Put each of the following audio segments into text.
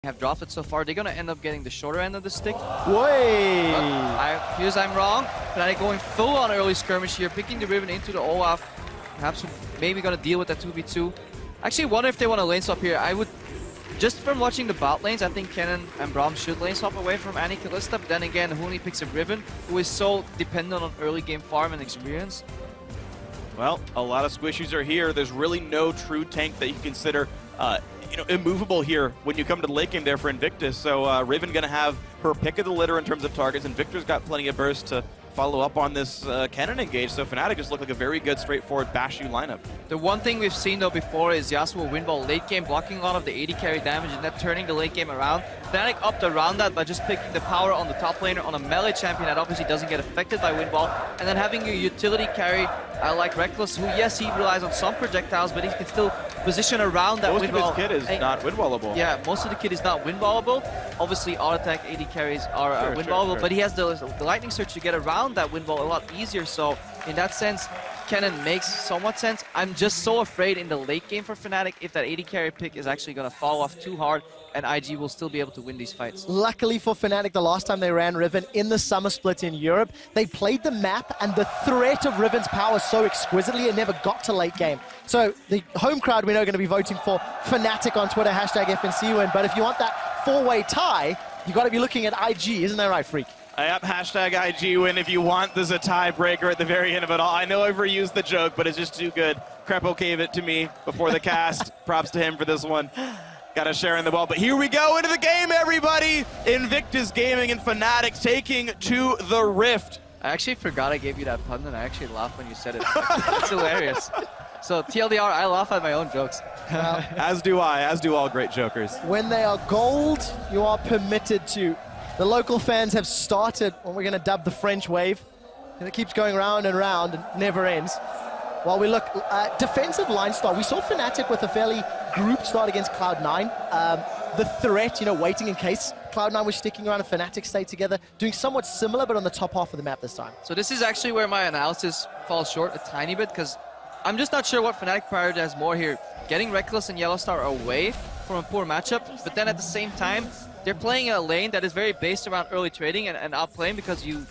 have dropped it so far, they're gonna end up getting the shorter end of the stick. Wait! Here's I'm wrong. Fnatic going full on early skirmish here, picking the Riven into the Olaf. Perhaps maybe gonna deal with that 2v2. Actually wonder if they want to lane swap here. I would, just from watching the bot lanes, I think Kennen and Braum should lane swap away from Annie Kalista, but then again, Huni picks a Riven, who is so dependent on early game farm and experience. Well, a lot of squishies are here. There's really no true tank that you can consider immovable here when you come to the late game there for Invictus. So Riven going to have her pick of the litter in terms of targets, and Victor's got plenty of burst to follow up on this Kennen engage. So Fnatic just look like a very good, straightforward bash you lineup. The one thing we've seen though before is Yasuo Windwall late game blocking a lot of the AD carry damage and then turning the late game around. Fnatic upped around that by just picking the power on the top laner on a melee champion that obviously doesn't get affected by Windwall, and then having a utility carry like Rekkles, who yes, he relies on some projectiles, but he can still position around that Windwall. Most of his kit is not Windwallable. Yeah, most of the kit is not Windwallable. Obviously, auto attack AD carries are Windwallable, sure. but he has the Lightning Surge to get around that Windwall a lot easier. So in that sense, Kennen makes somewhat sense. I'm just so afraid in the late game for Fnatic if that AD carry pick is actually going to fall off too hard, and IG will still be able to win these fights. Luckily for Fnatic, the last time they ran Riven in the summer split in Europe, they played the map and the threat of Riven's power so exquisitely it never got to late game. So the home crowd we know are going to be voting for Fnatic on Twitter, #FNCWin. But if you want that four-way tie, you got to be looking at IG, isn't that right, Freak? Yep, #IG win if you want. There's a tiebreaker at the very end of it all. I know I've reused the joke, but it's just too good. Krepo gave it to me before the cast. Props to him for this one. Got to share in the ball. But here we go into the game, everybody. Invictus Gaming and Fnatic taking to the Rift. I actually forgot I gave you that pun, and I actually laughed when you said it. It's hilarious. So TLDR, I laugh at my own jokes. Well, As do I, as do all great jokers. when they are gold, you are permitted to. The local fans have started what we're going to dub the French wave, and it keeps going round and round and never ends. While we look defensive line start, we saw Fnatic with a fairly group start against Cloud9. The threat, waiting in case Cloud9 was sticking around and Fnatic stayed together, doing somewhat similar, but on the top half of the map this time. So this is actually where my analysis falls short a tiny bit, because I'm just not sure what Fnatic prioritizes more here. Getting Rekkles and Yellowstar away from a poor matchup, but then at the same time, they're playing a lane that is very based around early trading and outplaying because you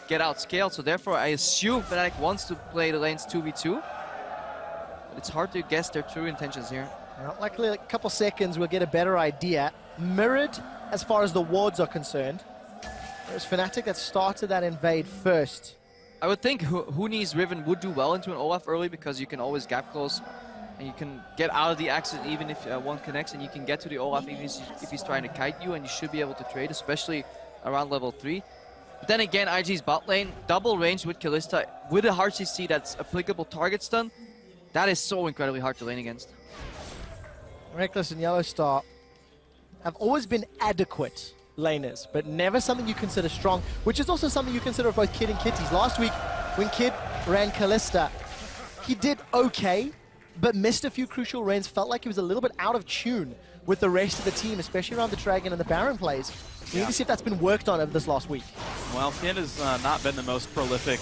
get outscaled. So therefore, I assume Fnatic wants to play the lanes 2v2. But it's hard to guess their true intentions here. Well, likely a couple seconds we'll get a better idea. Mirrored as far as the wards are concerned. There's Fnatic that started that invade first. I would think Huni's Riven would do well into an Olaf early because you can always gap close and you can get out of the axis even if one connects, and you can get to the Olaf even if he's trying to kite you, and you should be able to trade, especially around level 3. But then again, IG's bot lane, double range with Kalista, with a hard CC that's applicable target stun, that is so incredibly hard to lane against. Rekkles and Yellowstar have always been adequate laners, but never something you consider strong, which is also something you consider of both Kid and Kitties. Last week, when Kid ran Kalista, he did okay, but missed a few crucial lanes, felt like he was a little bit out of tune with the rest of the team, especially around the Dragon and the Baron plays. We need to see if that's been worked on over this last week. Well, Kin has not been the most prolific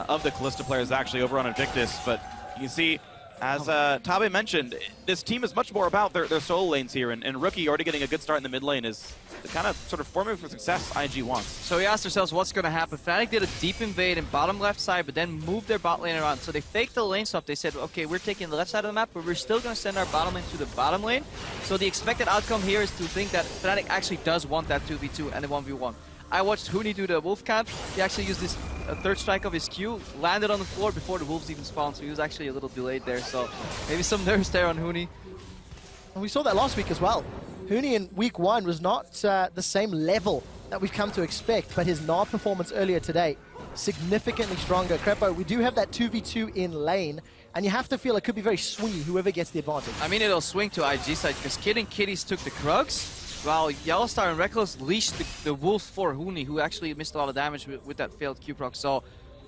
of the Kalista players actually over on Invictus, but you can see, as Tabe mentioned, this team is much more about their solo lanes here, and Rookie already getting a good start in the mid lane is the kind of sort of formula for success IG wants. So we asked ourselves what's going to happen. Fnatic did a deep invade in bottom left side, but then moved their bot lane around. So they faked the lane swap. They said, okay, we're taking the left side of the map, but we're still going to send our bottom lane to the bottom lane. So the expected outcome here is to think that Fnatic actually does want that 2v2 and a 1v1. I watched Huni do the wolf camp. He actually used this third strike of his Q, landed on the floor before the wolves even spawned, so he was actually a little delayed there. So maybe some nerves there on Huni. And we saw that last week as well. Huni in week 1 was not the same level that we've come to expect, but his Gnar performance earlier today, significantly stronger. Krepo, we do have that 2v2 in lane, and you have to feel it could be very swingy, whoever gets the advantage. I mean, it'll swing to IG side because Kid and Kitties took the Krugs, while Yellowstar and Rekkles leashed the Wolves for Huni, who actually missed a lot of damage with that failed Q-proc. So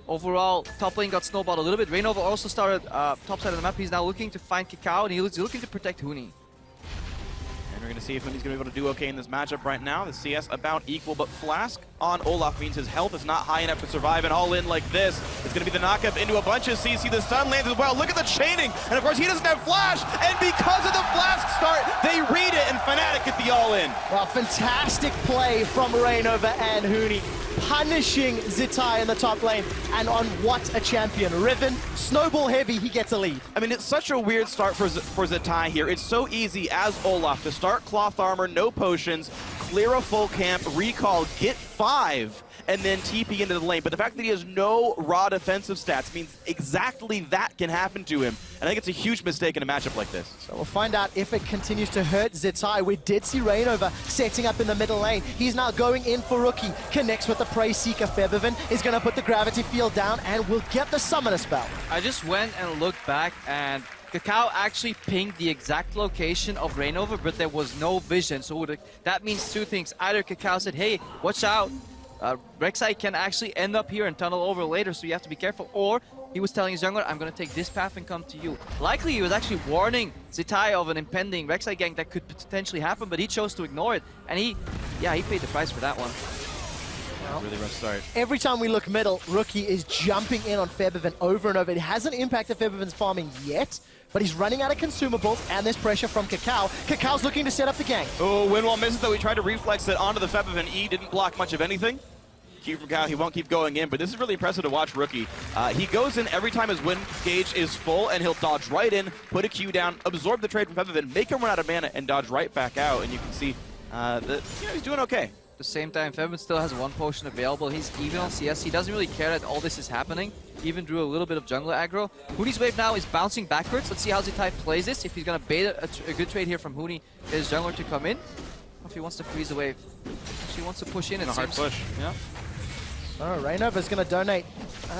overall, top lane got snowballed a little bit. Rainova also started top side of the map. He's now looking to find Kikau, and he's looking to protect Huni. And we're going to see if he's going to be able to do okay in this matchup right now. The CS about equal, but Flask on Olaf means his health is not high enough to survive, and all in like this. It's going to be the knockup into a bunch of CC. The stun lands as well. Look at the chaining. And of course, he doesn't have flash. And because of the Flask start, they read it, and Fnatic get the all in. Well, fantastic play from Reignover and Huni, punishing Zitai in the top lane. And on what a champion. Riven, snowball heavy, he gets a lead. I mean, it's such a weird start for Zitai here. It's so easy as Olaf to start cloth armor, no potions, clear a full camp, recall, get 5, and then TP into the lane. But the fact that he has no raw defensive stats means exactly that can happen to him. And I think it's a huge mistake in a matchup like this. So we'll find out if it continues to hurt Zitai. We did see Reignover setting up in the middle lane. He's now going in for Rookie. Connects with the Prey Seeker. Febiven is going to put the gravity field down and will get the summoner spell. I just went and looked back, and Kakao actually pinged the exact location of Reignover, but there was no vision. So that means two things. Either Kakao said, hey, watch out, Rek'Sai can actually end up here and tunnel over later, so you have to be careful. Or he was telling his jungler, I'm going to take this path and come to you. Likely he was actually warning Zitai of an impending Rek'Sai gank that could potentially happen, but he chose to ignore it. And he paid the price for that one. Really rough start. Every time we look middle, Rookie is jumping in on Febiven over and over. It hasn't impacted Febiven's farming yet, but he's running out of consumables, and there's pressure from Kakao. Kakao's looking to set up the gank. Oh, Winwall misses, though. He tried to reflex it onto the Febiven. E didn't block much of anything. Q from Kakao, he won't keep going in, but this is really impressive to watch Rookie. He goes in every time his wind gauge is full, and he'll dodge right in, put a Q down, absorb the trade from Febiven, make him run out of mana, and dodge right back out. And you can see that he's doing okay. At the same time, Febiven still has one potion available. He's even on CS. He doesn't really care that all this is happening. He even drew a little bit of jungler aggro. Huni's wave now is bouncing backwards. Let's see how Zitai plays this. If he's going to bait a good trade here from Huni, get his jungler to come in. Or if he wants to freeze the wave. Actually wants to push in. A hard push. Yeah. Oh, Reignover's going to donate,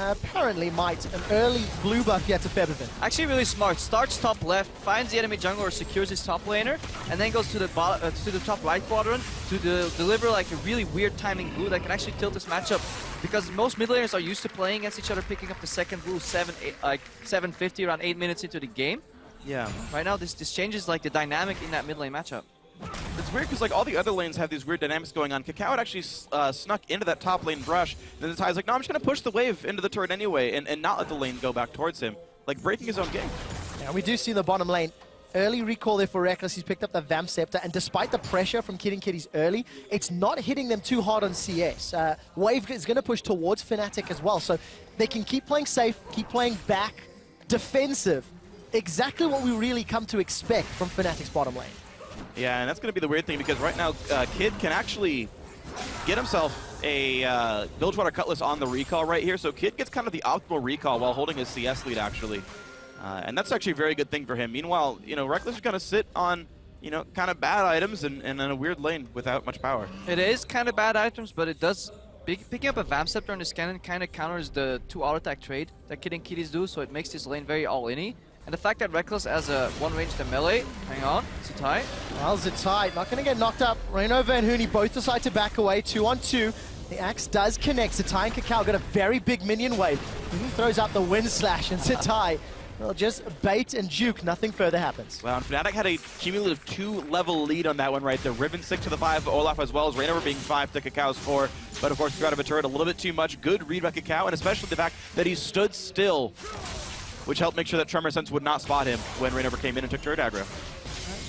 apparently might, an early blue buff here to Febiven. Actually really smart. Starts top left, finds the enemy jungler or secures his top laner, and then goes to the top right quadrant to deliver like a really weird timing blue that can actually tilt this matchup, because most mid laners are used to playing against each other, picking up the second blue 750 around 8 minutes into the game. Yeah. Right now this changes like the dynamic in that mid lane matchup. It's weird because like all the other lanes have these weird dynamics going on. Kakao had actually snuck into that top lane brush. Then Zitai's like, no, I'm just going to push the wave into the turret anyway and not let the lane go back towards him. Like breaking his own game. Yeah, we do see the bottom lane. Early recall there for Rekkles. He's picked up the Vamp Scepter, and despite the pressure from Kid and Kitties early, it's not hitting them too hard on CS. Wave is going to push towards Fnatic as well, so they can keep playing safe, keep playing back, defensive. Exactly what we really come to expect from Fnatic's bottom lane. Yeah, and that's going to be the weird thing, because right now Kid can actually get himself a Bilgewater Cutlass on the recall right here. So Kid gets kind of the optimal recall while holding his CS lead, actually. And that's actually a very good thing for him. Meanwhile, Rekkles is going to sit on, kind of bad items and in a weird lane without much power. It is kind of bad items, but it does... Picking up a Vamp Scepter on this cannon kind of counters the 2 auto attack trade that Kid and Kitties do, so it makes this lane very all-in-y. And the fact that Rekkles has a one-ranged melee, hang on, Zitai. Well, Zitai not going to get knocked up. Reignover and Huni both decide to back away, 2-on-2. The axe does connect. Zitai and Kakao got a very big minion wave. Huni throws out the Wind Slash, and Zitai will just bait and juke. Nothing further happens. Well, and Fnatic had a cumulative 2-level lead on that one right there. Riven 6 to the 5 for Olaf, as well as Reignover being 5 to Kakao's 4. But of course, threw out of a turret a little bit too much. Good read by Kakao, and especially the fact that he stood still, which helped make sure that Tremor Sense would not spot him when Reignover came in and took turret aggro.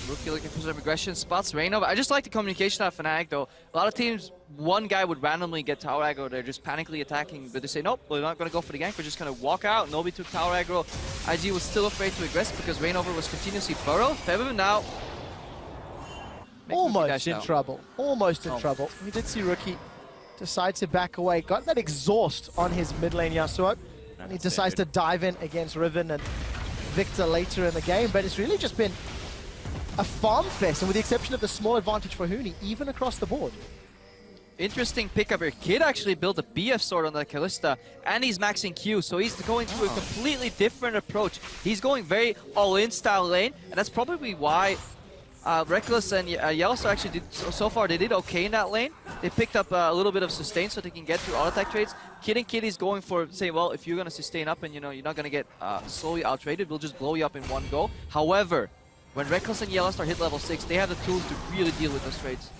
Rookie looking for some aggression spots. Reignover. I just like the communication out of Fnatic though. A lot of teams, one guy would randomly get tower aggro. They're just panically attacking, but they say, nope, we're not going to go for the gank. We're just going to walk out. Nobody took tower aggro. IG was still afraid to aggress because Reignover was continuously burrow. Febiven now... Almost in trouble. Almost in trouble. We did see Rookie decide to back away. Got that exhaust on his mid lane Yasuo. And he decides to dive in against Riven and Victor later in the game, but it's really just been a farm fest, and with the exception of the small advantage for Huni, even across the board. Interesting pickup here. Kid actually built a BF sword on the Kalista, and he's maxing Q, so he's going through a completely different approach. He's going very all-in style lane, and that's probably why Rekkles and Yellowstar actually did, so far they did okay in that lane. They picked up a little bit of sustain so they can get through auto attack trades. Kid and Kitty's going for saying, well, if you're going to sustain up and you're not going to get slowly outtraded, we'll just blow you up in one go. However, when Reckless and Yellowstar hit level 6, they have the tools to really deal with those trades.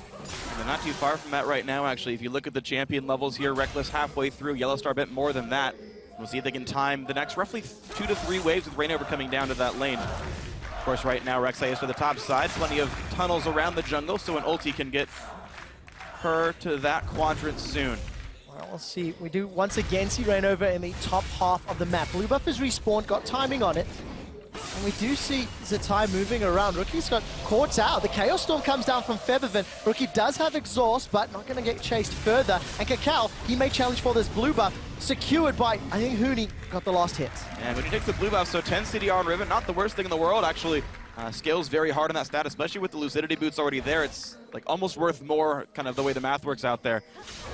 They're not too far from that right now, actually. If you look at the champion levels here, Reckless halfway through, Yellowstar a bit more than that. We'll see if they can time the next roughly 2 to 3 waves with Reignover coming down to that lane. Of course, right now, Rek'Sai is to the top side. Plenty of tunnels around the jungle, so an ulti can get her to that quadrant soon. Well, we'll see. We do once again see Reignover in the top half of the map. Blue buff is respawned, got timing on it. And we do see Zatai moving around. Rookie's got caught out. The Chaos Storm comes down from Featherven. Rookie does have exhaust, but not going to get chased further. And Kakao, he may challenge for this blue buff. Secured by, I think Huni got the last hit. And when he takes the blue buff, so 10 CDR on Riven, not the worst thing in the world, actually. Scales very hard on that stat, especially with the Lucidity boots already there. It's like almost worth more, kind of the way the math works out there.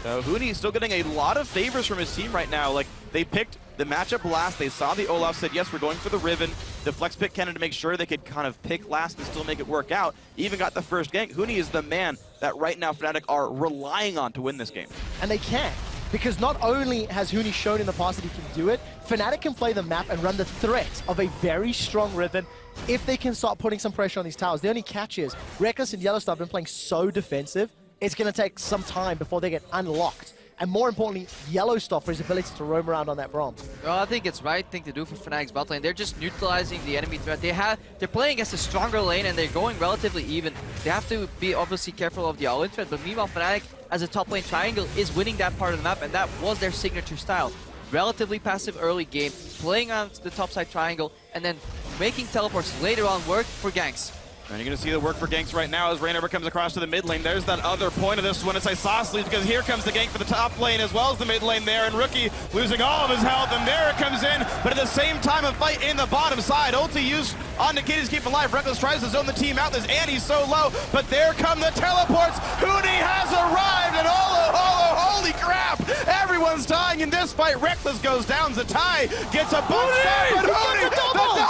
So Huni is still getting a lot of favors from his team right now. Like, they picked the matchup last, they saw the Olaf, said, yes, we're going for the Riven. The flex pick Kennen to make sure they could kind of pick last and still make it work out. Even got the first gank. Huni is the man that right now Fnatic are relying on to win this game. And they can. Because not only has Huni shown in the past that he can do it, Fnatic can play the map and run the threat of a very strong Riven if they can start putting some pressure on these towers. The only catch is, Reckless and Yellowstar have been playing so defensive, it's going to take some time before they get unlocked. And more importantly, Yellowstar for his ability to roam around on that Braum. Well, I think it's the right thing to do for Fnatic's bot lane. They're just neutralizing the enemy threat. They're playing against a stronger lane and they're going relatively even. They have to be obviously careful of the all-in threat, but meanwhile Fnatic as a top lane triangle is winning that part of the map, and that was their signature style. Relatively passive early game, playing on the top side triangle, and then making teleports later on work for ganks. And you're going to see the work for ganks right now as Reignover comes across to the mid lane. There's that other point of this one. It's Isosceles, because here comes the gank for the top lane as well as the mid lane there. And Rookie losing all of his health, and there it comes in. But at the same time, a fight in the bottom side. Ulti used on Nikita's keep alive. Reckless tries to zone the team out. This Annie's so low, but there come the teleports. Huni has arrived, and holy crap! Everyone's dying in this fight. Reckless goes down. Zatai gets a bunch back, but Huni, the double, the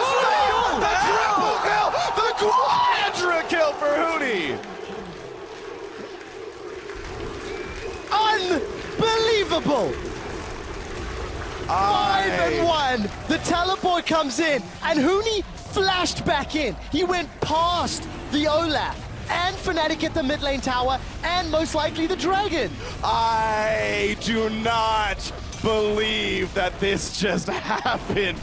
steal, the triple kill, the quadra kill for Huni. Unbelievable! 5-1. The teleport comes in, and Huni flashed back in. He went past the Olaf, and Fnatic at the mid lane tower, and most likely the Dragon. I do not believe that this just happened.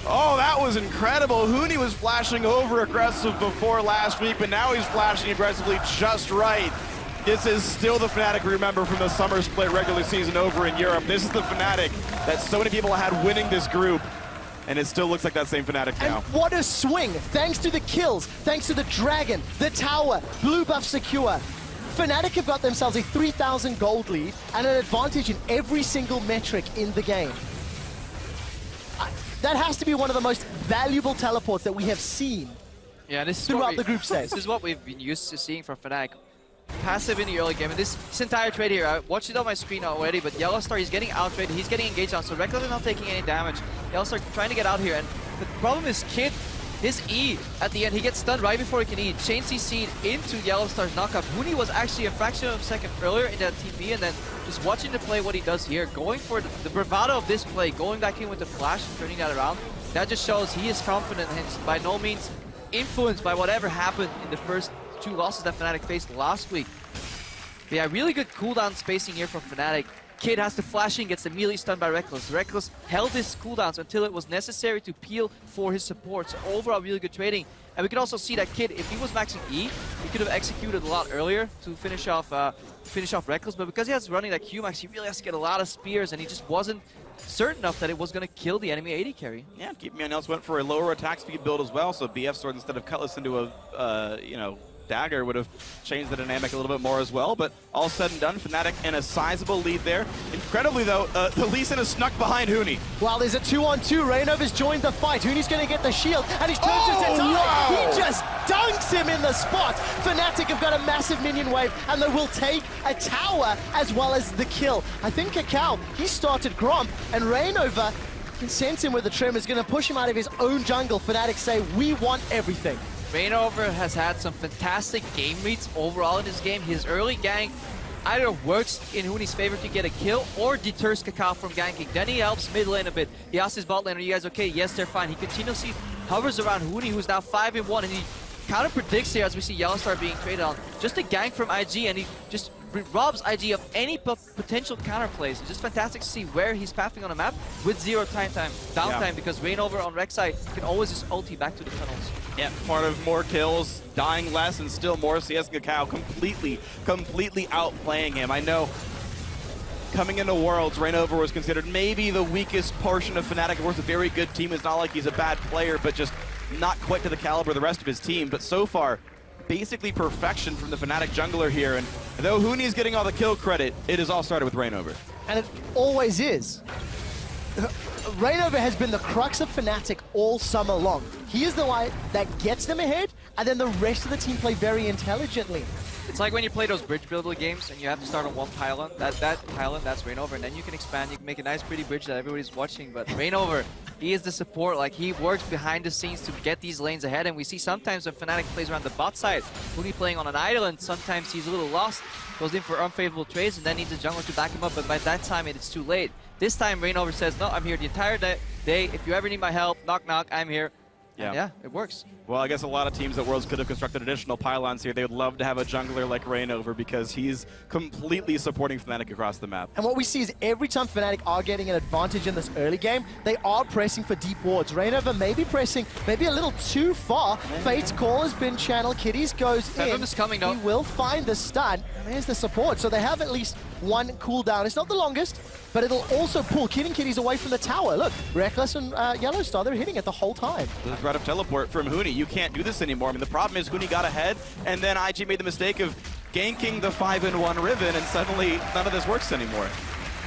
Oh, that was incredible. Huni was flashing over aggressive before last week, but now he's flashing aggressively just right. This is still the Fnatic we remember from the summer split regular season over in Europe. This is the Fnatic that so many people had winning this group, and it still looks like that same Fnatic now. And what a swing, thanks to the kills, thanks to the Dragon, the tower, blue buff secure. Fnatic have got themselves a 3,000 gold lead and an advantage in every single metric in the game. That has to be one of the most valuable teleports that we have seen this is throughout the group stage. This is what we've been used to seeing from Fnatic. Passive in the early game, and this entire trade here, I watched it on my screen already, but Yellowstar, he's getting out-traded, he's getting engaged on, so Reckless is not taking any damage. Yellowstar trying to get out here, and the problem is Kid, his E at the end, he gets stunned right before he can E. Chain CC'd into Yellowstar's knockup. Huni was actually a fraction of a second earlier in that TP, and then just watching the play what he does here, going for the bravado of this play, going back in with the flash and turning that around, that just shows he is confident and he's by no means influenced by whatever happened in the first 2 losses that Fnatic faced last week. But yeah, really good cooldown spacing here from Fnatic. Kid has to flash in, gets immediately stunned by Reckless. Reckless held his cooldowns until it was necessary to peel for his support. So overall, really good trading. And we could also see that Kid, if he was maxing E, he could have executed a lot earlier to finish off Reckless. But because he has running that Q-Max, he really has to get a lot of spears, and he just wasn't certain enough that it was going to kill the enemy AD carry. Yeah, Keep Me On Else went for a lower attack speed build as well, so BF Sword instead of Cutlass into a, dagger would have changed the dynamic a little bit more as well, but all said and done, Fnatic in a sizable lead there. Incredibly though, the Lee Sin has snuck behind Huni. Well, there's a 2-on-2. Reignover's joined the fight. Huni's going to get the shield, and he's turned to Zatai. Wow. He just dunks him in the spot. Fnatic have got a massive minion wave, and they will take a tower as well as the kill. I think Kakao, he started Gromp, and Reignover can sense him with the Tremor, is going to push him out of his own jungle. Fnatic say, we want everything. Reignover has had some fantastic game reads overall in this game. His early gank either works in Huni's favor to get a kill or deters Kakao from ganking. Then he helps mid lane a bit. He asks his bot lane, are you guys okay? Yes, they're fine. He continuously hovers around Huni, who's now 5-1, and he kind of predicts here as we see Yellowstar being traded on. Just a gank from IG, and he just robs IG of any potential counterplays. It's just fantastic to see where he's pathing on the map with zero downtime, because Reignover on Rek'Sai can always just ulti back to the tunnels. Yeah, part of more kills, dying less, and still more. CS Kakao completely outplaying him. I know coming into Worlds, Reignover was considered maybe the weakest portion of Fnatic. Of course, a very good team. It's not like he's a bad player, but just not quite to the caliber of the rest of his team. But so far, basically perfection from the Fnatic jungler here. And though Huni is getting all the kill credit, it has all started with Reignover. And it always is. Reignover has been the crux of Fnatic all summer long. He is the one that gets them ahead, and then the rest of the team play very intelligently. It's like when you play those bridge builder games and you have to start on one pylon. That pylon, that's Reignover, and then you can expand, you can make a nice pretty bridge that everybody's watching. But Reignover, he is the support. Like, he works behind the scenes to get these lanes ahead, and we see sometimes when Fnatic plays around the bot side, Huni playing on an island, sometimes he's a little lost, goes in for unfavorable trades, and then needs a jungler to back him up, but by that time it's too late. This time Reignover says, no, I'm here the entire day. If you ever need my help, knock knock, I'm here. And yeah, it works. Well, I guess a lot of teams at Worlds could have constructed additional pylons here. They would love to have a jungler like Reignover because he's completely supporting Fnatic across the map. And what we see is every time Fnatic are getting an advantage in this early game, they are pressing for deep wards. Reignover may be pressing maybe a little too far. Fate's call has been channeled. Kitties goes in. Is coming, though. He will find the stun. And there's the support. So they have at least one cooldown. It's not the longest, but it'll also pull Kid and Kitties away from the tower. Look, Reckless and Yellowstar, they're hitting it the whole time. The threat of teleport from Huni. You can't do this anymore. I mean, the problem is Huni got ahead, and then IG made the mistake of ganking the 5-in-1 Riven, and suddenly none of this works anymore.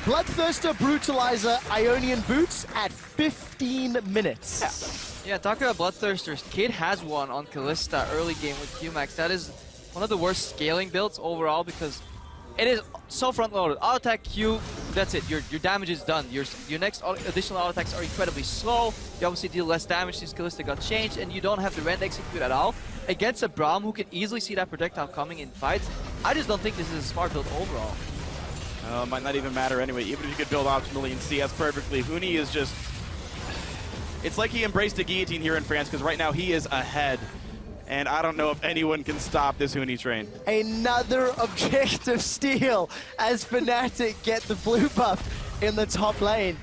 Bloodthirster, Brutalizer, Ionian Boots at 15 minutes. Yeah, talking about Bloodthirsters, Kid has one on Kalista early game with QMax. That is one of the worst scaling builds overall because it is so front-loaded. Auto attack Q, that's it. Your damage is done. Your next additional auto attacks are incredibly slow. You obviously deal less damage since Kalista got changed, and you don't have the rend execute at all. Against a Braum who can easily see that projectile coming in fights, I just don't think this is a smart build overall. Might not even matter anyway, even if you could build optimally and CS perfectly. Huni is just... It's like he embraced a guillotine here in France, because right now he is ahead. And I don't know if anyone can stop this Huni train. Another objective steal as Fnatic get the blue buff in the top lane.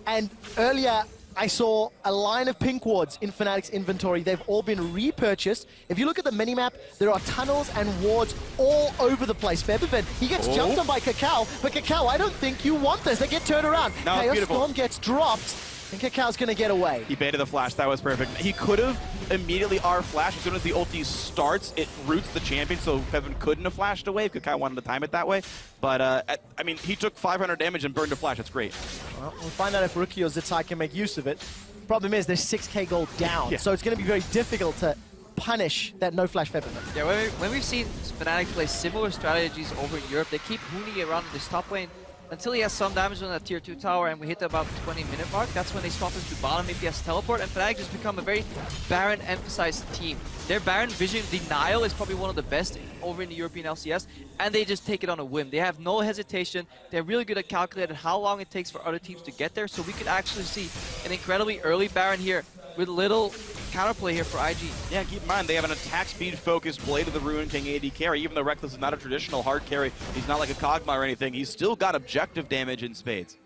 And earlier, I saw a line of pink wards in Fnatic's inventory. They've all been repurchased. If you look at the minimap, there are tunnels and wards all over the place. Febiven, he gets jumped on by Kakao, but Kakao, I don't think you want this. They get turned around. No, Chaos beautiful. Storm gets dropped, and Kakao's gonna get away. He baited the flash. That was perfect. He could have immediately R-flash. As soon as the ulti starts, it roots the champion, so Febiven couldn't have flashed away if Kakao wanted to time it that way. But, I mean, he took 500 damage and burned a flash. That's great. Well, we'll find out if Rookie or Zitai can make use of it. Problem is, there's 6k gold down, so it's going to be very difficult to punish that no-flash Febiven. Yeah, when we've seen Fnatic play similar strategies over in Europe, they keep Huni around in this top lane until he has some damage on that tier 2 tower, and we hit about the 20-minute mark. That's when they swap him to bottom if he has teleport, and Fnatic just become a very Baron-emphasized team. Their Baron vision denial is probably one of the best over in the European LCS, and they just take it on a whim. They have no hesitation. They're really good at calculating how long it takes for other teams to get there, so we could actually see an incredibly early Baron here with little counterplay here for IG. Yeah, keep in mind, they have an attack speed focused Blade of the Ruin King AD carry. Even though Reckless is not a traditional hard carry, he's not like a Kog'Maw or anything, he's still got objective damage in spades.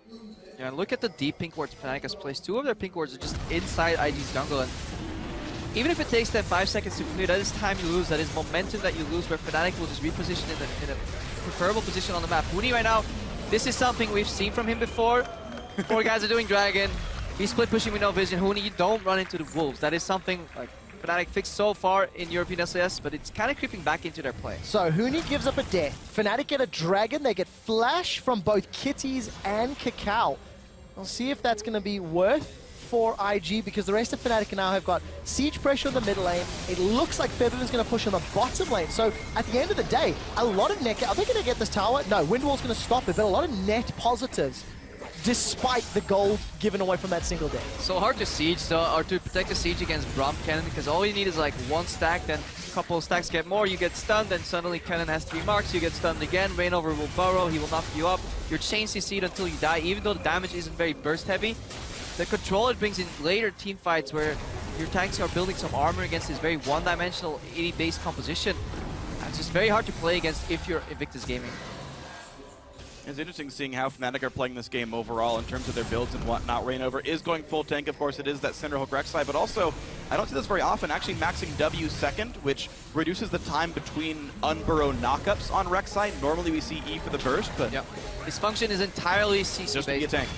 Yeah, and look at the deep pink wards Fnatic has placed. 2 of their pink wards are just inside IG's jungle, and even if it takes them 5 seconds to clear, that is time you lose, that is momentum that you lose, where Fnatic will just reposition in a preferable position on the map. Huni right now, this is something we've seen from him before. 4 guys are doing Dragon. He's split pushing with no vision. Huni, you don't run into the wolves. That is something like Fnatic fixed so far in European LCS, but it's kind of creeping back into their play. So Huni gives up a death. Fnatic get a dragon. They get flash from both Kitties and Kakao. We'll see if that's going to be worth for IG, because the rest of Fnatic now have got siege pressure in the mid lane. It looks like Febiven's going to push on the bottom lane. So at the end of the day, a lot of net... Are they going to get this tower? No, Windwall's going to stop it, but a lot of net positives despite the gold given away from that single day. So hard to siege, or to protect the siege against Braum Cannon, because all you need is like 1 stack, then a couple of stacks get more, you get stunned, then suddenly Cannon has 3 marks, you get stunned again, Reignover will burrow, he will knock you up, you're chain CC'd until you die, even though the damage isn't very burst heavy. The control it brings in later team fights where your tanks are building some armor against this very one-dimensional 80-based composition. It's just very hard to play against if you're Invictus Gaming. It's interesting seeing how Fnatic are playing this game overall in terms of their builds and whatnot. Reignover is going full tank, of course it is that Cinderhook Rek'Sai, but also, I don't see this very often, actually maxing W second, which reduces the time between unburrow knockups on Rek'Sai. Normally we see E for the burst, but Yep. His function is entirely CC just to be a based. tank.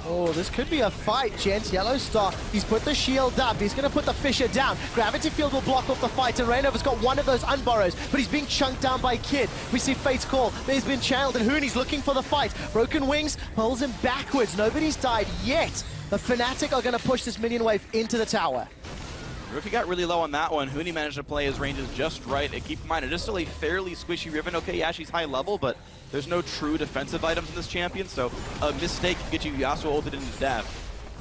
Oh, this could be a fight, gents. Yellowstar, he's put the shield up. He's going to put the Fissure down. Gravity Field will block off the fight, and Reignover's got one of those unburrows, but he's being chunked down by Kid. We see Fate's Call. There's been channeled, and Hooney's looking for the fight. Broken Wings pulls him backwards. Nobody's died yet. The Fnatic are going to push this minion wave into the tower. Rookie got really low on that one. Hooney managed to play his ranges just right. And keep in mind, it is still a fairly squishy Riven. Okay, yeah, she's high level, but there's no true defensive items in this champion, so a mistake can get you Yasuo ulted into death.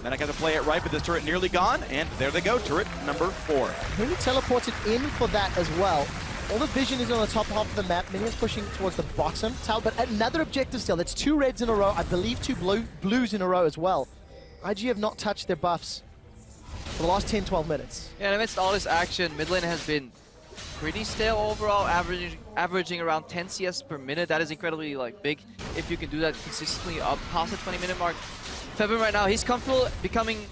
Then I got to play it right, but this turret nearly gone, and there they go, turret number 4. Hooney teleported in for that as well. All the vision is on the top half of the map. Minions pushing towards the bottom tower, but another objective still. That's 2 reds in a row. I believe 2 blues in a row as well. IG have not touched their buffs for the last 10-12 minutes. Yeah, and amidst all this action, mid lane has been pretty stale overall, averaging around 10 CS per minute. That is incredibly big if you can do that consistently up past the 20-minute mark. Febin right now, he's comfortable becoming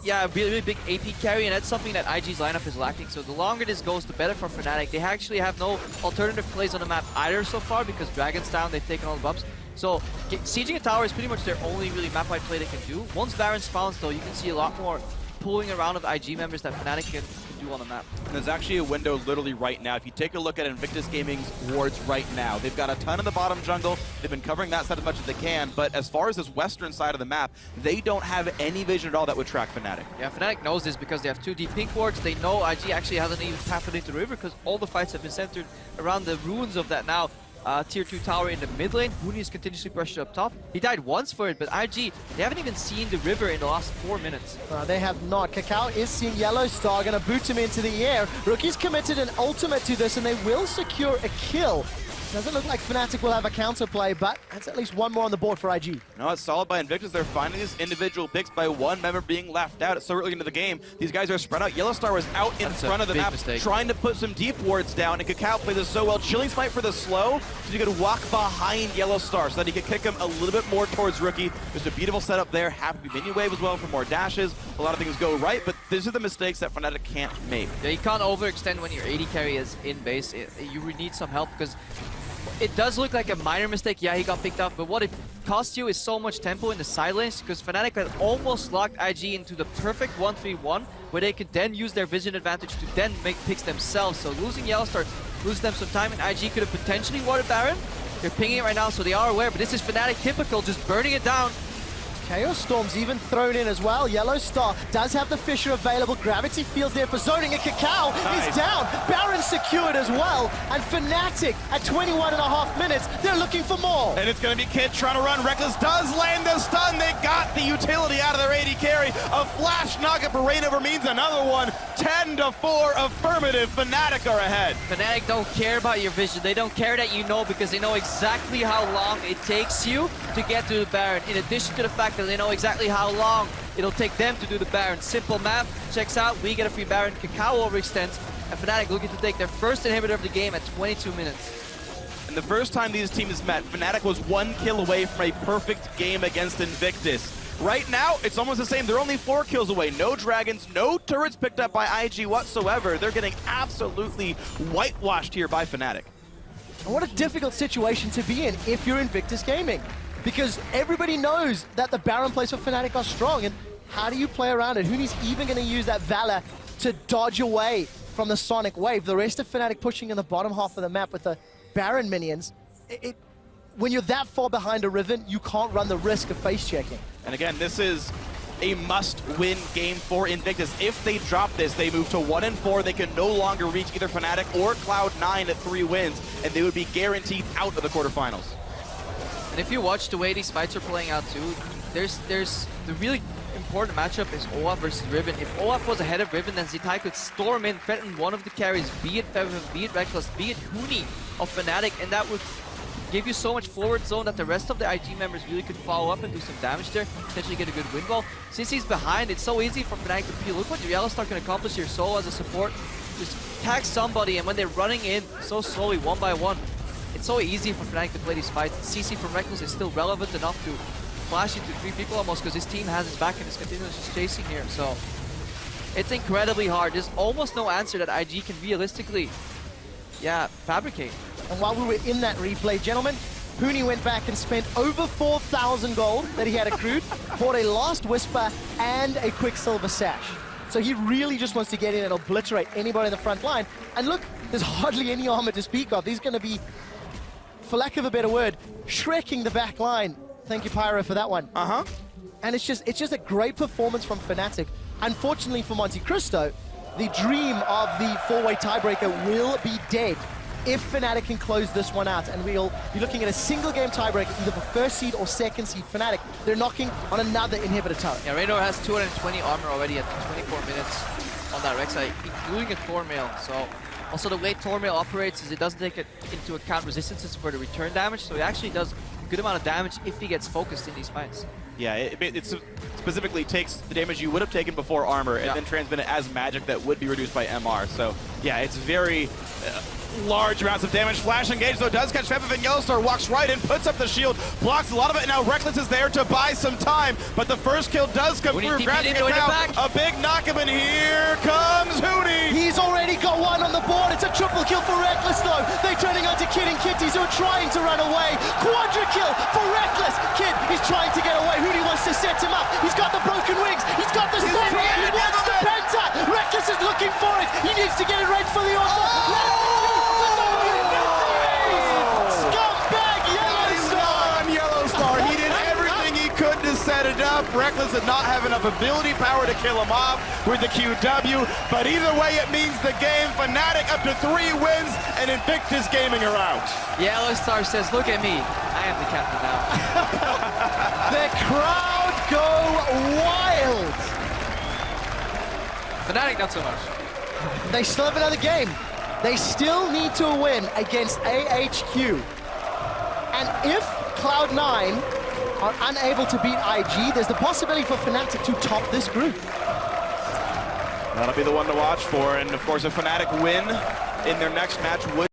a really big AP carry, and that's something that IG's lineup is lacking. So the longer this goes, the better for Fnatic. They actually have no alternative plays on the map either so far because Dragon's down, they've taken all the buffs. So sieging a tower is pretty much their only really map-wide play they can do. Once Baron spawns though, you can see a lot more pulling around of IG members that Fnatic can do on the map. And there's actually a window literally right now. If you take a look at Invictus Gaming's wards right now, they've got a ton in the bottom jungle. They've been covering that side as much as they can, but as far as this western side of the map, they don't have any vision at all that would track Fnatic. Yeah, Fnatic knows this because they have 2 deep pink wards. They know IG actually hasn't even pathed into the river because all the fights have been centered around the ruins of that now. Tier 2 tower in the mid lane. Hooney is continuously pressured up top. He died once for it, but IG, they haven't even seen the river in the last 4 minutes. They have not. Kakao is seeing Yellowstar, going to boot him into the air. Rookie's committed an ultimate to this, and they will secure a kill. Doesn't look like Fnatic will have a counterplay, but that's at least one more on the board for IG. No, it's solid by Invictus. They're finding these individual picks by one member being left out. It's so early into the game. These guys are spread out. Yellowstar was out in front of the map, trying to put some deep wards down, and Kakao plays this so well. Chilling Smite for the slow, so you could walk behind Yellowstar so that he could kick him a little bit more towards Rookie. Just a beautiful setup there. Happy minion wave as well for more dashes. A lot of things go right, but these are the mistakes that Fnatic can't make. Yeah, you can't overextend when your AD carry is in base. You would need some help because it does look like a minor mistake. Yeah, he got picked up, but what it costs you is so much tempo in the side lanes because Fnatic had almost locked IG into the perfect 1-3-1 where they could then use their vision advantage to then make picks themselves. So losing Yellowstar loses them some time, and IG could have potentially warded Baron. They're pinging it right now, so they are aware, but this is Fnatic typical, just burning it down. Chaos Storm's even thrown in as well. Yellowstar does have the Fissure available. Gravity Field's there for zoning, and Kakao is down. Baron secured as well. And Fnatic at 21.5 minutes, they're looking for more. And it's going to be Kid trying to run. Reckless does land the stun. They got the utility out of their AD carry. A flash knockup for Reignover means another one. 10-4 affirmative. Fnatic are ahead. Fnatic don't care about your vision. They don't care that you know because they know exactly how long it takes you to get to the Baron. In addition to the fact that they know exactly how long it'll take them to do the Baron. Simple math, checks out, we get a free Baron, Kakao overextends, and Fnatic looking to take their first inhibitor of the game at 22 minutes. And the first time these teams met, Fnatic was 1 kill away from a perfect game against Invictus. Right now, it's almost the same. They're only 4 kills away. No dragons, no turrets picked up by IG whatsoever. They're getting absolutely whitewashed here by Fnatic. And what a difficult situation to be in if you're Invictus Gaming. Because everybody knows that the Baron plays for Fnatic are strong, and how do you play around it? Hooney's even going to use that Valor to dodge away from the Sonic Wave. The rest of Fnatic pushing in the bottom half of the map with the Baron minions. When you're that far behind a Riven, you can't run the risk of face checking. And again, this is a must-win game for Invictus. If they drop this, they move to 1-4. They can no longer reach either Fnatic or Cloud9 at 3 wins, and they would be guaranteed out of the quarterfinals. And if you watch the way these fights are playing out too, there's the really important matchup is Olaf versus Riven. If Olaf was ahead of Riven, then Zitai could storm in, threaten one of the carries, be it Febin, be it Reckless, be it Hooney of Fnatic, and that would give you so much forward zone that the rest of the IG members really could follow up and do some damage there, potentially get a good win ball. Since he's behind, it's so easy for Fnatic to be, look what Yellowstar can accomplish here. Solo as a support, just tag somebody, and when they're running in so slowly, one by one, it's so easy for Fnatic to play these fights. CC from Rekkles is still relevant enough to flash into 3 people almost, because his team has his back and is continuously just chasing here. So it's incredibly hard. There's almost no answer that IG can realistically, fabricate. And while we were in that replay, gentlemen, Huni went back and spent over 4,000 gold that he had accrued, bought a Last Whisper and a Quicksilver Sash. So he really just wants to get in and obliterate anybody in the front line. And look, there's hardly any armor to speak of. He's going to be, for lack of a better word, shrekking the back line. Thank you, Pyro, for that one. And it's just a great performance from Fnatic. Unfortunately for Monte Cristo, the dream of the 4-way tiebreaker will be dead if Fnatic can close this one out, and we'll be looking at a single game tiebreaker, either for first seed or second seed Fnatic. They're knocking on another inhibitor turret. Yeah, Raynor has 220 armor already at 24 minutes on that Rek'Sai, including a Thormail. So also the way Thormail operates is it doesn't take into account resistances for the return damage, so it actually does a good amount of damage if he gets focused in these fights. Yeah, it specifically takes the damage you would have taken before armor and then transmit it as magic that would be reduced by MR. So yeah, it's very large amounts of damage. Flash engage though does catch Febiv, and Yellowstar walks right in, puts up the shield, blocks a lot of it, and now Rekkles is there to buy some time, but the first kill does come through, grabbing it down. A big knock-up, and here comes Huni! He's already got one on the board. It's a triple kill for Rekkles though. They're turning onto Kid and Kitties who are trying to run away. Quadra kill for Rekkles. Kid is trying to get away. Huni wants to set him up. He's got the broken wings. He's got the storm. He wants the penta. Rekkles is looking for it. He needs to get it right for the auto. He did everything he could to set it up. Rekkles did not have enough ability power to kill him off with the QW, but either way it means the game. Fnatic up to 3 wins, and Invictus Gaming are out. Yellowstar says, look at me, I am the captain now. The crowd go wild. Fnatic not so much. They still have another game. They still need to win against AHQ. And if Cloud9 are unable to beat IG, there's the possibility for Fnatic to top this group. That'll be the one to watch for, and of course a Fnatic win in their next match would